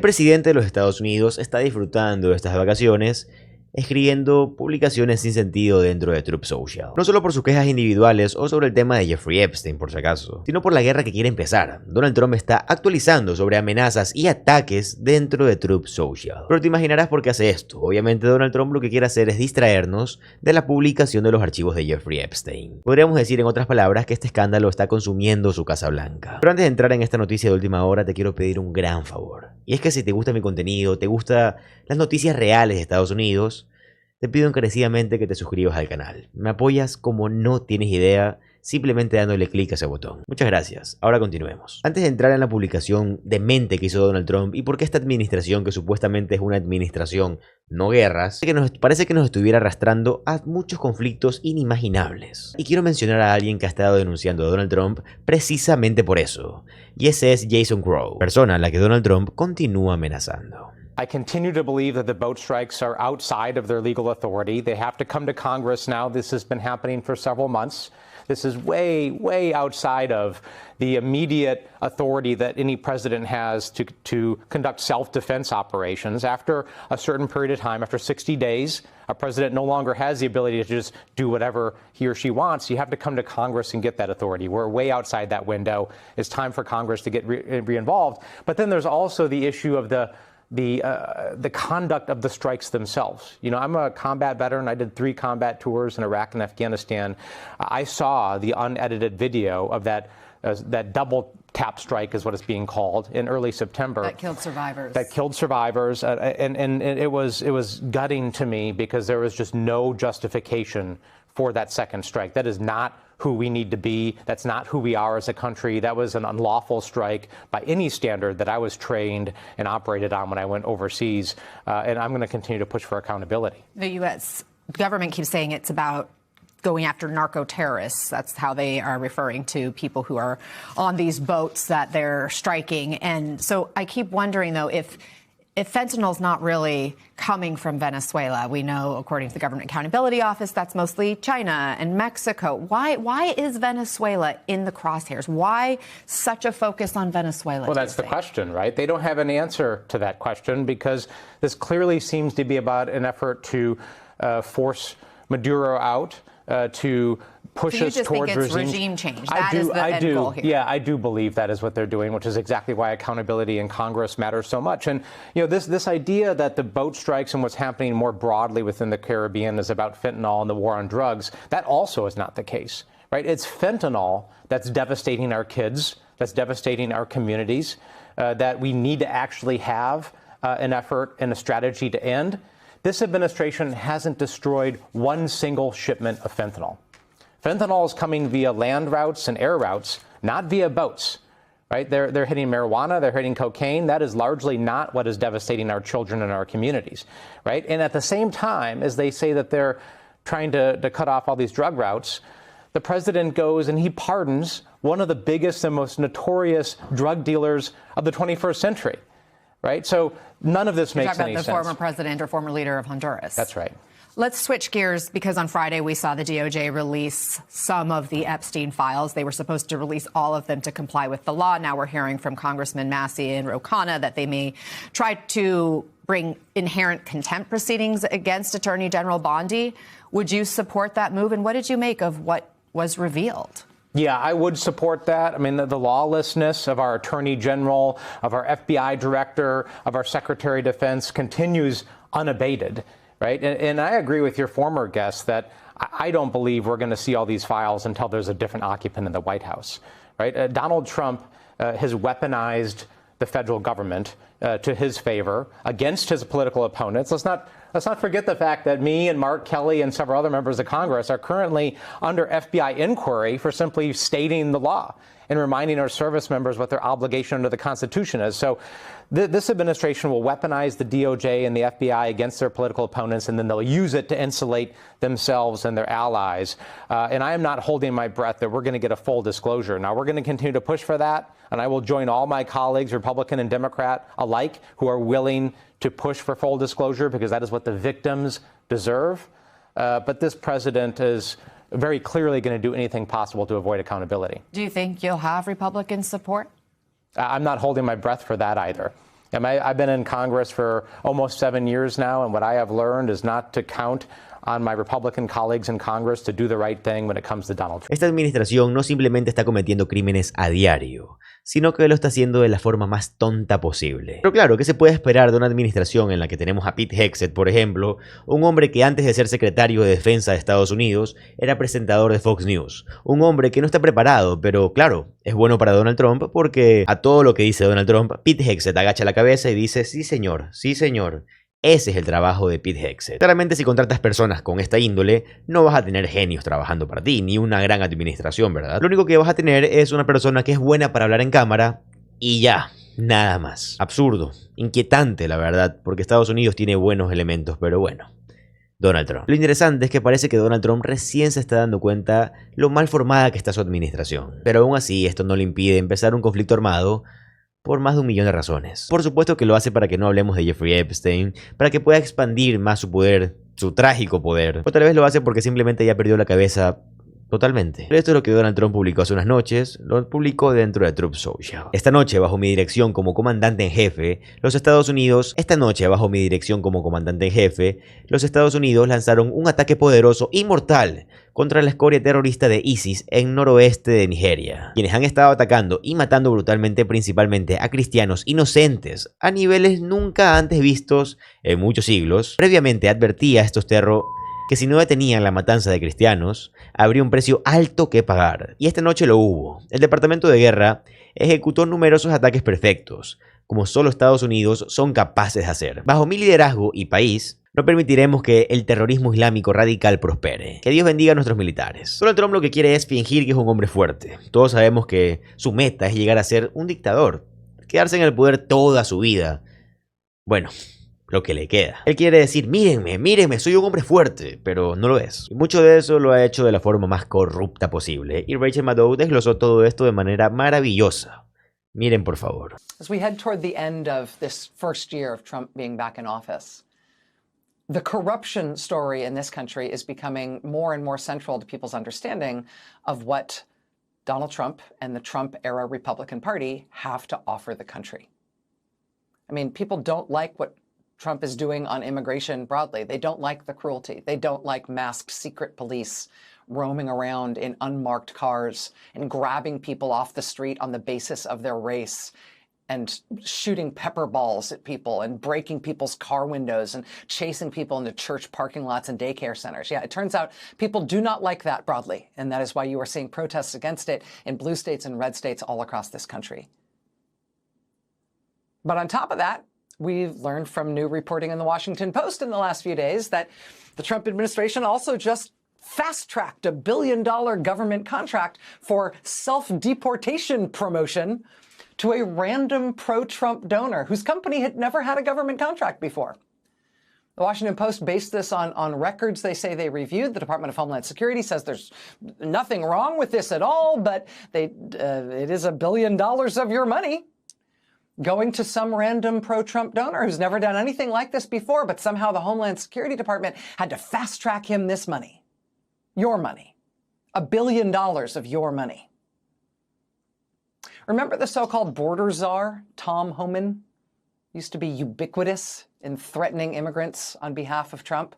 presidente de los Estados Unidos está disfrutando de estas vacaciones escribiendo publicaciones sin sentido dentro de Truth Social. No solo por sus quejas individuales o sobre el tema de Jeffrey Epstein, por si acaso, sino por la guerra que quiere empezar. Donald Trump está actualizando sobre amenazas y ataques dentro de Truth Social. Pero te imaginarás por qué hace esto. Obviamente Donald Trump lo que quiere hacer es distraernos de la publicación de los archivos de Jeffrey Epstein. Podríamos decir en otras palabras que este escándalo está consumiendo su Casa Blanca. Pero antes de entrar en esta noticia de última hora te quiero pedir un gran favor. Y es que si te gusta mi contenido, te gustan las noticias reales de Estados Unidos, te pido encarecidamente que te suscribas al canal. Me apoyas como no tienes idea, simplemente dándole clic a ese botón. Muchas gracias. Ahora continuemos. Antes de entrar en la publicación demente que hizo Donald Trump y por qué esta administración, que supuestamente es una administración no guerras, parece que nos estuviera arrastrando a muchos conflictos inimaginables. Y quiero mencionar a alguien que ha estado denunciando a Donald Trump precisamente por eso. Y ese es Jason Crow, persona a la que Donald Trump continúa amenazando. I continue to believe that the boat strikes are outside of their legal authority. They have to come to Congress now. This has been happening for several months. This is way, way outside of the immediate authority that any president has to conduct self-defense operations. After a certain period of time, after 60 days, a president no longer has the ability to just do whatever he or she wants. You have to come to Congress and get that authority. We're way outside that window. It's time for Congress to get re-involved. But then there's also the issue of the conduct of the strikes themselves. You know, I'm a combat veteran. I did 3 combat tours in Iraq and Afghanistan. I saw the unedited video of that double tap strike is what it's being called in early September. That killed survivors. That killed survivors, and it was gutting to me because there was just no justification for that second strike. That is not who we need to be. That's not who we are as a country. That was an unlawful strike by any standard that I was trained and operated on when I went overseas. And I'm going to continue to push for accountability. The U.S. government keeps saying it's about going after narco-terrorists. That's how they are referring to people who are on these boats that they're striking. And so I keep wondering, though, if fentanyl's not really coming from Venezuela. We know, according to the Government Accountability Office, that's mostly China and Mexico. Why is Venezuela in the crosshairs? Why such a focus on Venezuela? Well, that's the question, right? They don't have an answer to that question because this clearly seems to be about an effort to force Maduro out, to push us towards regime change. That is the end goal here. Yeah, I do believe that is what they're doing, which is exactly why accountability in Congress matters so much. And you know, this idea that the boat strikes and what's happening more broadly within the Caribbean is about fentanyl and the war on drugs, that also is not the case, right? It's fentanyl that's devastating our kids, that's devastating our communities, that we need to actually have an effort and a strategy to end. This administration hasn't destroyed one single shipment of fentanyl. Fentanyl is coming via land routes and air routes, not via boats, right? They're hitting marijuana, they're hitting cocaine. That is largely not what is devastating our children and our communities, right? And at the same time, as they say that they're trying to cut off all these drug routes, the president goes and he pardons one of the biggest and most notorious drug dealers of the 21st century, right? So none of this makes any sense. The former president or former leader of Honduras. That's right. Let's switch gears because on Friday we saw the DOJ release some of the Epstein files. They were supposed to release all of them to comply with the law. Now we're hearing from Congressman Massey and Ro Khanna that they may try to bring inherent contempt proceedings against Attorney General Bondi. Would you support that move? And what did you make of what was revealed? Yeah, I would support that. I mean, the lawlessness of our Attorney General, of our FBI Director, of our Secretary of Defense continues unabated. Right. And I agree with your former guest that I don't believe we're going to see all these files until there's a different occupant in the White House. Right. Donald Trump has weaponized the federal government to his favor against his political opponents. Let's not forget the fact that me and Mark Kelly and several other members of Congress are currently under FBI inquiry for simply stating the law and reminding our service members what their obligation under the Constitution is. So this administration will weaponize the DOJ and the FBI against their political opponents, and then they'll use it to insulate themselves and their allies. And I am not holding my breath that we're going to get a full disclosure. Now, we're going to continue to push for that, and I will join all my colleagues, Republican and Democrat alike, who are willing to push for full disclosure because that is what the victims deserve. But this president is very clearly going to do anything possible to avoid accountability. Do you think you'll have Republican support? I'm not holding my breath for that either. I've been in Congress for almost 7 years now, and what I have learned is not to count on my Republican colleagues in Congress to do the right thing when it comes to Donald Trump. Esta administración no simplemente está cometiendo crímenes a diario, sino que lo está haciendo de la forma más tonta posible. Pero claro, ¿qué se puede esperar de una administración en la que tenemos a Pete Hegseth, por ejemplo, un hombre que antes de ser secretario de Defensa de Estados Unidos era presentador de Fox News? Un hombre que no está preparado, pero claro, es bueno para Donald Trump porque a todo lo que dice Donald Trump, Pete Hegseth agacha la cabeza y dice, sí señor, sí señor. Ese es el trabajo de Pete Hegseth. Claramente, si contratas personas con esta índole, no vas a tener genios trabajando para ti, ni una gran administración, ¿verdad? Lo único que vas a tener es una persona que es buena para hablar en cámara y ya, nada más. Absurdo, inquietante, la verdad, porque Estados Unidos tiene buenos elementos, pero bueno. Donald Trump. Lo interesante es que parece que Donald Trump recién se está dando cuenta lo mal formada que está su administración. Pero aún así, esto no le impide empezar un conflicto armado por más de 1 millón de razones. Por supuesto que lo hace para que no hablemos de Jeffrey Epstein, para que pueda expandir más su poder, su trágico poder. O tal vez lo hace porque simplemente ya perdió la cabeza totalmente. Pero esto es lo que Donald Trump publicó hace unas noches, lo publicó dentro de Truth Social. Esta noche, bajo mi dirección como comandante en jefe, los Estados Unidos lanzaron un ataque poderoso y mortal contra la escoria terrorista de ISIS en noroeste de Nigeria, quienes han estado atacando y matando brutalmente principalmente a cristianos inocentes a niveles nunca antes vistos en muchos siglos. Previamente advertía a estos que si no detenían la matanza de cristianos, habría un precio alto que pagar. Y esta noche lo hubo. El Departamento de Guerra ejecutó numerosos ataques perfectos, como solo Estados Unidos son capaces de hacer. Bajo mi liderazgo y país, no permitiremos que el terrorismo islámico radical prospere. Que Dios bendiga a nuestros militares. Donald Trump lo que quiere es fingir que es un hombre fuerte. Todos sabemos que su meta es llegar a ser un dictador, quedarse en el poder toda su vida. Bueno, lo que le queda. Él quiere decir, mírenme, mírenme, soy un hombre fuerte, pero no lo es. Y mucho de eso lo ha hecho de la forma más corrupta posible. Y Rachel Maddow desglosó todo esto de manera maravillosa. Miren, por favor. As we head toward the end of this first year of Trump being back in office, the corruption story in this country is becoming more and more central to people's understanding of what Donald Trump and the Trump-era Republican Party have to offer the country. I mean, people don't like what Trump is doing on immigration broadly. They don't like the cruelty. They don't like masked secret police roaming around in unmarked cars and grabbing people off the street on the basis of their race and shooting pepper balls at people and breaking people's car windows and chasing people into church parking lots and daycare centers. Yeah, it turns out people do not like that broadly, and that is why you are seeing protests against it in blue states and red states all across this country. But on top of that, we've learned from new reporting in the Washington Post in the last few days that the Trump administration also just fast-tracked $1 billion government contract for self-deportation promotion to a random pro-Trump donor whose company had never had a government contract before. The Washington Post based this on records they say they reviewed. The Department of Homeland Security says there's nothing wrong with this at all, but it is $1 billion of your money going to some random pro-Trump donor who's never done anything like this before, but somehow the Homeland Security Department had to fast-track him this money. Your money. $1 billion of your money. Remember the so-called border czar, Tom Homan? Used to be ubiquitous in threatening immigrants on behalf of Trump.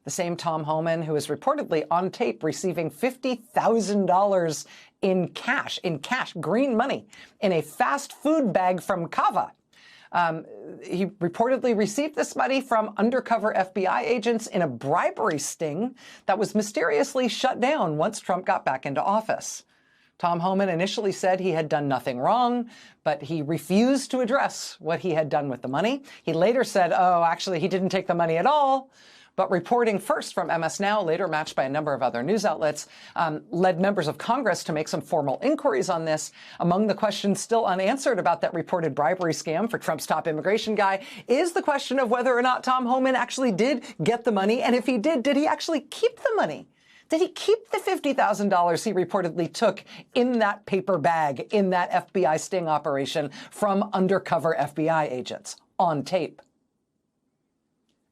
The same Tom Homan who is reportedly on tape receiving $50,000 in cash, green money, in a fast food bag from Cava. He reportedly received this money from undercover FBI agents in a bribery sting that was mysteriously shut down once Trump got back into office. Tom Homan initially said he had done nothing wrong, but he refused to address what he had done with the money. He later said, oh, actually, he didn't take the money at all. But reporting first from MS Now, later matched by a number of other news outlets, led members of Congress to make some formal inquiries on this. Among the questions still unanswered about that reported bribery scam for Trump's top immigration guy is the question of whether or not Tom Homan actually did get the money. And if he did he actually keep the money? Did he keep the $50,000 he reportedly took in that paper bag in that FBI sting operation from undercover FBI agents on tape?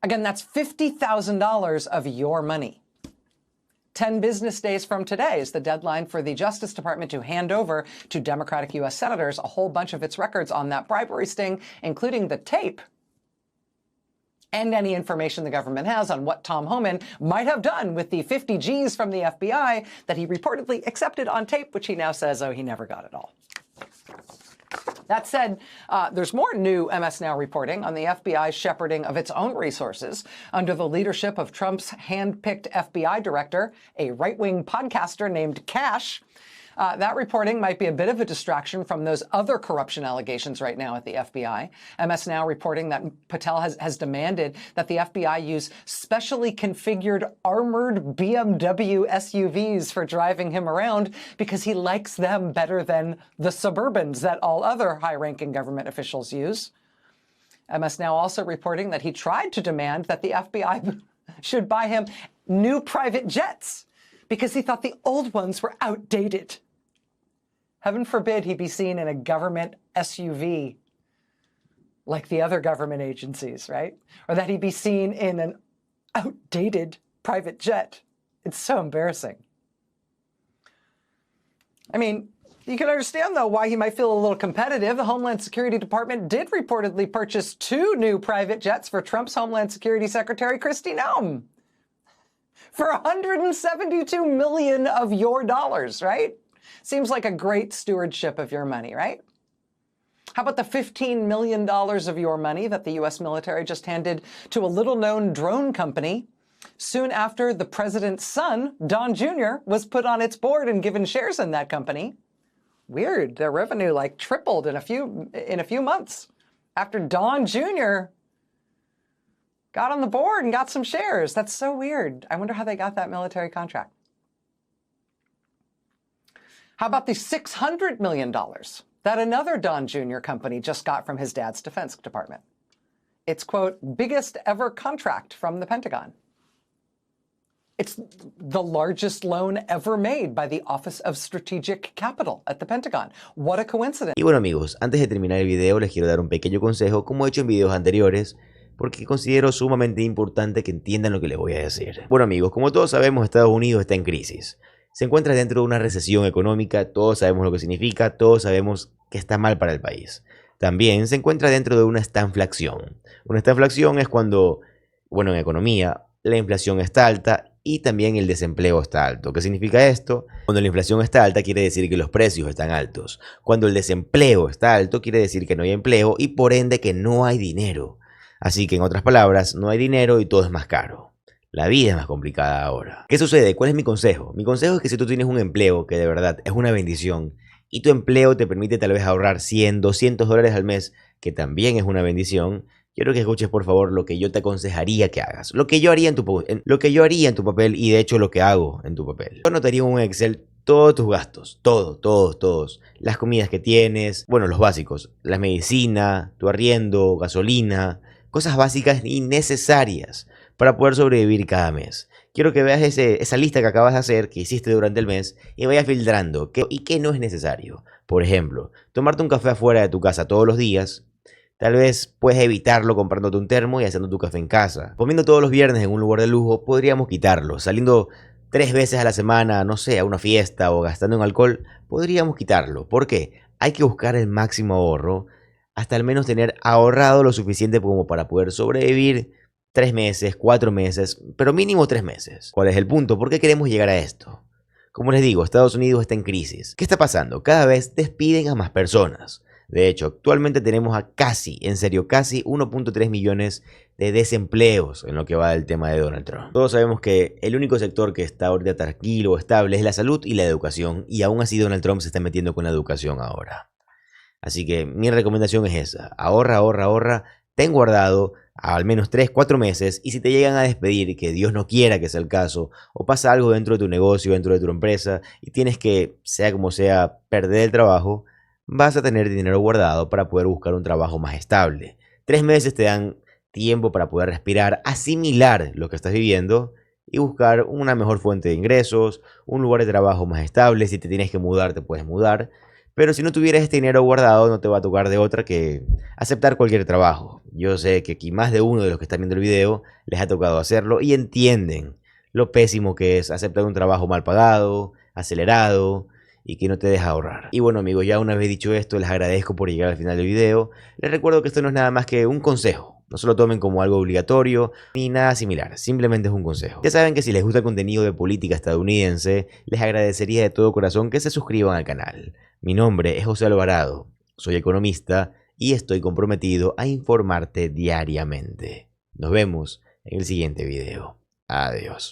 Again, that's $50,000 of your money. 10 business days from today is the deadline for the Justice Department to hand over to Democratic U.S. senators a whole bunch of its records on that bribery sting, including the tape and any information the government has on what Tom Homan might have done with the 50 G's from the FBI that he reportedly accepted on tape, which he now says, oh, he never got it all. That said, there's more new MS Now reporting on the FBI's shepherding of its own resources under the leadership of Trump's hand-picked FBI director, a right-wing podcaster named Cash. That reporting might be a bit of a distraction from those other corruption allegations right now at the FBI. MS Now reporting that Patel has demanded that the FBI use specially configured armored BMW SUVs for driving him around because he likes them better than the Suburbans that all other high-ranking government officials use. MS Now also reporting that he tried to demand that the FBI should buy him new private jets because he thought the old ones were outdated. Heaven forbid he be seen in a government SUV like the other government agencies, right? Or that he be seen in an outdated private jet. It's so embarrassing. I mean, you can understand, though, why he might feel a little competitive. The Homeland Security Department did reportedly purchase 2 new private jets for Trump's Homeland Security Secretary, Kristi Noem, for $172 million of your dollars, right? Seems like a great stewardship of your money, right? How about the $15 million of your money that the U.S. military just handed to a little-known drone company soon after the president's son, Don Jr., was put on its board and given shares in that company? Weird. Their revenue like tripled in a few months after Don Jr. got on the board and got some shares. That's so weird. I wonder how they got that military contract. How about the $600 million that another Don Jr. company just got from his dad's Defense Department? It's, quote, biggest ever contract from the Pentagon. It's the largest loan ever made by the Office of Strategic Capital at the Pentagon. What a coincidence. Y bueno amigos, antes de terminar el video les quiero dar un pequeño consejo como he hecho en videos anteriores, porque considero sumamente importante que entiendan lo que les voy a decir. Bueno amigos, como todos sabemos, Estados Unidos está en crisis. Se encuentra dentro de una recesión económica, todos sabemos lo que significa, todos sabemos que está mal para el país. También se encuentra dentro de una estanflación. Una estanflación es cuando, bueno, en economía, la inflación está alta y también el desempleo está alto. ¿Qué significa esto? Cuando la inflación está alta quiere decir que los precios están altos. Cuando el desempleo está alto quiere decir que no hay empleo y por ende que no hay dinero. Así que en otras palabras, no hay dinero y todo es más caro. La vida es más complicada ahora. ¿Qué sucede? ¿Cuál es mi consejo? Mi consejo es que si tú tienes un empleo que de verdad es una bendición y tu empleo te permite tal vez ahorrar 100, 200 dólares al mes, que también es una bendición, quiero que escuches por favor lo que yo te aconsejaría que hagas. Lo que yo haría en tu papel y de hecho lo que hago en tu papel. Yo anotaría en un Excel todos tus gastos, todos. Las comidas que tienes, bueno, los básicos, la medicina, tu arriendo, gasolina, cosas básicas y necesarias para poder sobrevivir cada mes. Quiero que veas esa lista que acabas de hacer, que hiciste durante el mes, y vayas filtrando qué y qué no es necesario. Por ejemplo, tomarte un café afuera de tu casa todos los días. Tal vez puedes evitarlo comprándote un termo y haciendo tu café en casa. Comiendo todos los viernes en un lugar de lujo, podríamos quitarlo. Saliendo 3 veces a la semana, no sé, a una fiesta o gastando en alcohol, podríamos quitarlo. ¿Por qué? Hay que buscar el máximo ahorro, hasta al menos tener ahorrado lo suficiente como para poder sobrevivir 3 meses, 4 meses, pero mínimo 3 meses. ¿Cuál es el punto? ¿Por qué queremos llegar a esto? Como les digo, Estados Unidos está en crisis. ¿Qué está pasando? Cada vez despiden a más personas. De hecho, actualmente tenemos a casi 1.3 millones de desempleos en lo que va del tema de Donald Trump. Todos sabemos que el único sector que está ahorita tranquilo o estable es la salud y la educación, y aún así Donald Trump se está metiendo con la educación ahora. Así que mi recomendación es esa: ahorra, ten guardado al menos 3, 4 meses, y si te llegan a despedir, que Dios no quiera que sea el caso, o pasa algo dentro de tu negocio, dentro de tu empresa, y tienes que, sea como sea, perder el trabajo, vas a tener dinero guardado para poder buscar un trabajo más estable. 3 meses te dan tiempo para poder respirar, asimilar lo que estás viviendo y buscar una mejor fuente de ingresos, un lugar de trabajo más estable. Si te tienes que mudar, te puedes mudar. Pero si no tuvieras este dinero guardado, no te va a tocar de otra que aceptar cualquier trabajo. Yo sé que aquí más de uno de los que están viendo el video les ha tocado hacerlo y entienden lo pésimo que es aceptar un trabajo mal pagado, acelerado y que no te deja ahorrar. Y bueno amigos, ya una vez dicho esto, les agradezco por llegar al final del video. Les recuerdo que esto no es nada más que un consejo. No se lo tomen como algo obligatorio ni nada similar, simplemente es un consejo. Ya saben que si les gusta el contenido de política estadounidense, les agradecería de todo corazón que se suscriban al canal. Mi nombre es José Alvarado, soy economista y estoy comprometido a informarte diariamente. Nos vemos en el siguiente video. Adiós.